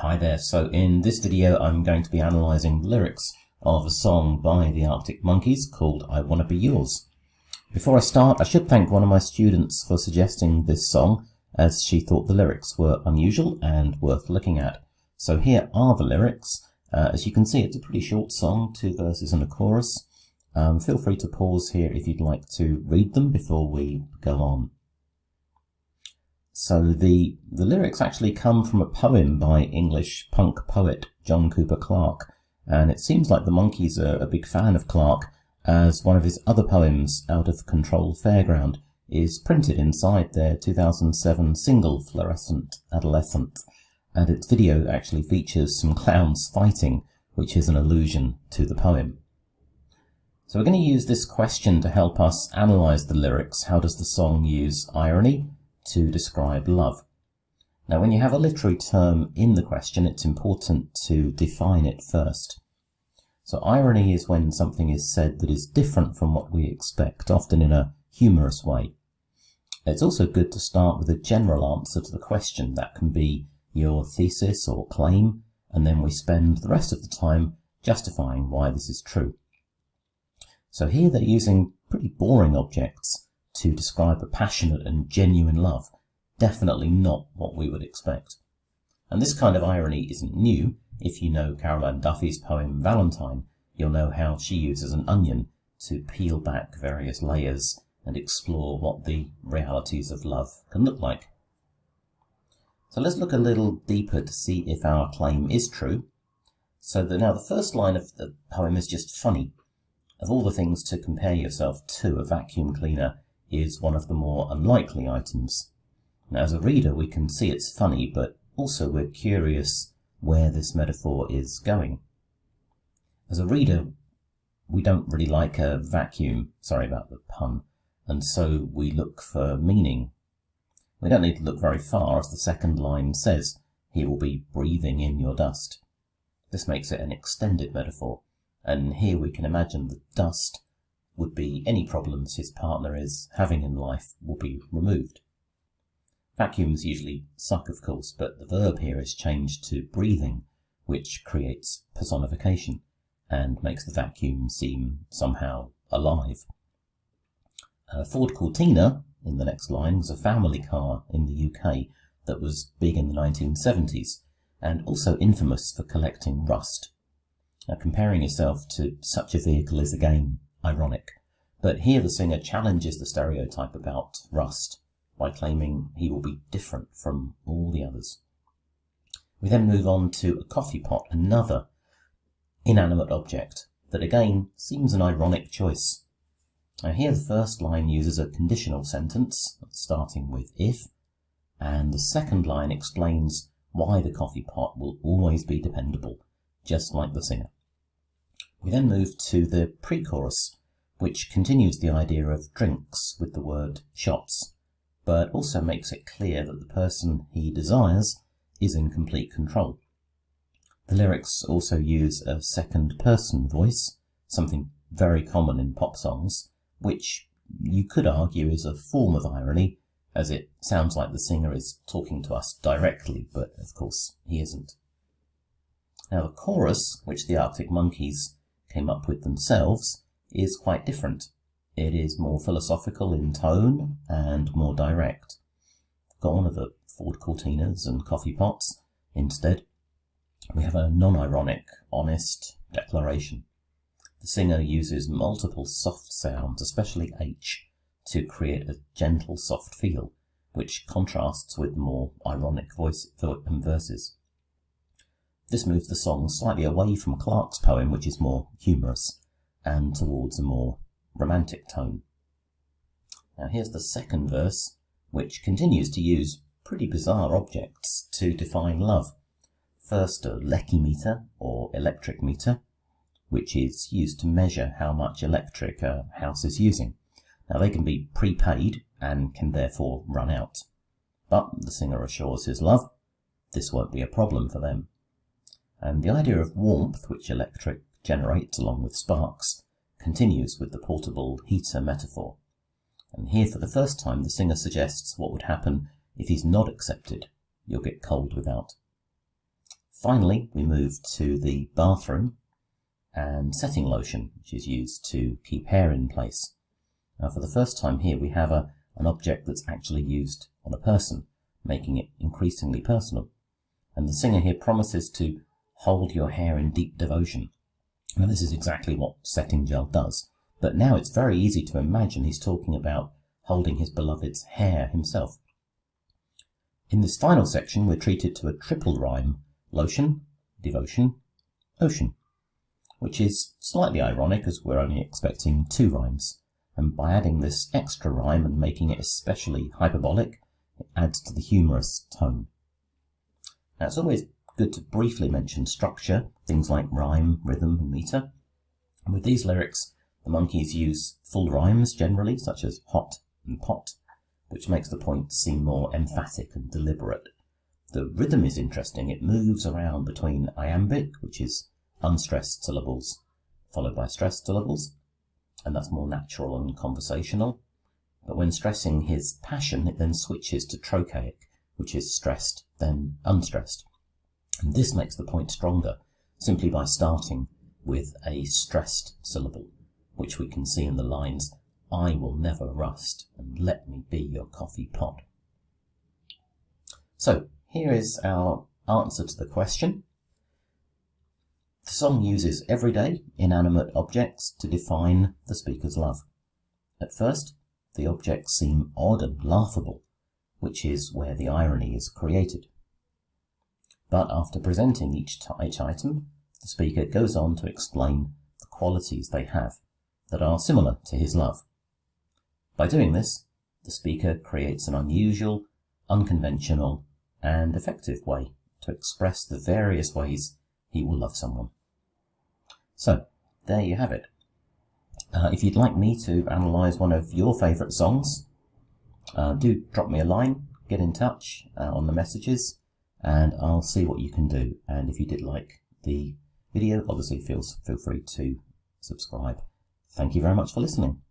Hi there, so in this video I'm going to be analysing the lyrics of a song by the Arctic Monkeys called I Wanna Be Yours. Before I start, I should thank one of my students for suggesting this song, as she thought the lyrics were unusual and worth looking at. So here are the lyrics. As you can see, it's a pretty short song, 2 verses and a chorus. Feel free to pause here if you'd like to read them before we go on. So the lyrics actually come from a poem by English punk poet John Cooper Clarke, and it seems like the Monkees are a big fan of Clarke, as one of his other poems, Out of Control Fairground, is printed inside their 2007 single Fluorescent Adolescent, and its video actually features some clowns fighting, which is an allusion to the poem. So we're going to use this question to help us analyse the lyrics. How does the song use irony to describe love? Now, when you have a literary term in the question, it's important to define it first. So irony is when something is said that is different from what we expect, often in a humorous way. It's also good to start with a general answer to the question. That can be your thesis or claim, and then we spend the rest of the time justifying why this is true. So here they're using pretty boring objects to describe a passionate and genuine love. Definitely not what we would expect. And this kind of irony isn't new. If you know Caroline Duffy's poem Valentine, you'll know how she uses an onion to peel back various layers and explore what the realities of love can look like. So let's look a little deeper to see if our claim is true. So now the first line of the poem is just funny. Of all the things to compare yourself to, a vacuum cleaner is one of the more unlikely items. Now, as a reader, we can see it's funny, but also we're curious where this metaphor is going. As a reader, we don't really like a vacuum, sorry about the pun, and so we look for meaning. We don't need to look very far, as the second line says, he will be breathing in your dust. This makes it an extended metaphor, and here we can imagine that dust would be any problems his partner is having in life will be removed. Vacuums usually suck, of course, but the verb here is changed to breathing, which creates personification and makes the vacuum seem somehow alive. Ford Cortina, in the next line, was a family car in the UK that was big in the 1970s and also infamous for collecting rust. Now, comparing yourself to such a vehicle is again ironic, but here the singer challenges the stereotype about rust by claiming he will be different from all the others. We then move on to a coffee pot, another inanimate object that again seems an ironic choice. Now here the first line uses a conditional sentence starting with if, and the second line explains why the coffee pot will always be dependable, just like the singer. We then move to the pre-chorus, which continues the idea of drinks with the word shots, but also makes it clear that the person he desires is in complete control. The lyrics also use a second-person voice, something very common in pop songs, which you could argue is a form of irony, as it sounds like the singer is talking to us directly, but of course he isn't. Now the chorus, which the Arctic Monkeys came up with themselves, is quite different. It is more philosophical in tone and more direct. Gone are the Ford Cortinas and coffee pots. Instead, we have a non-ironic, honest declaration. The singer uses multiple soft sounds, especially H, to create a gentle, soft feel, which contrasts with the more ironic voice and verses. This moves the song slightly away from Clarke's poem, which is more humorous, and towards a more romantic tone. Now here's the second verse, which continues to use pretty bizarre objects to define love. First, a Lecky meter, or electric meter, which is used to measure how much electric a house is using. Now they can be prepaid and can therefore run out. But the singer assures his love this won't be a problem for them. And the idea of warmth, which electric generates along with sparks, continues with the portable heater metaphor. And here for the first time the singer suggests what would happen if he's not accepted. You'll get cold without. Finally, we move to the bathroom and setting lotion, which is used to keep hair in place. Now, for the first time here, we have an object that's actually used on a person, making it increasingly personal. And the singer here promises to hold your hair in deep devotion. Now, this is exactly what setting gel does. But now it's very easy to imagine he's talking about holding his beloved's hair himself. In this final section, we're treated to a triple rhyme: lotion, devotion, ocean, which is slightly ironic as we're only expecting 2 rhymes. And by adding this extra rhyme and making it especially hyperbolic, it adds to the humorous tone. Now, it's always good to briefly mention structure, things like rhyme, rhythm, and meter. And with these lyrics, the Monkees use full rhymes generally, such as hot and pot, which makes the point seem more emphatic and deliberate. The rhythm is interesting. It moves around between iambic, which is unstressed syllables, followed by stressed syllables, and that's more natural and conversational. But when stressing his passion, it then switches to trochaic, which is stressed, then unstressed. And this makes the point stronger, simply by starting with a stressed syllable, which we can see in the lines, "I will never rust, and let me be your coffee pot." So, here is our answer to the question. The song uses everyday, inanimate objects to define the speaker's love. At first, the objects seem odd and laughable, which is where the irony is created. But after presenting each item, the speaker goes on to explain the qualities they have that are similar to his love. By doing this, the speaker creates an unusual, unconventional, and effective way to express the various ways he will love someone. So, there you have it. If you'd like me to analyse one of your favourite songs, do drop me a line, get in touch on the messages, and I'll see what you can do. And if you did like the video, obviously feel free to subscribe. Thank you very much for listening.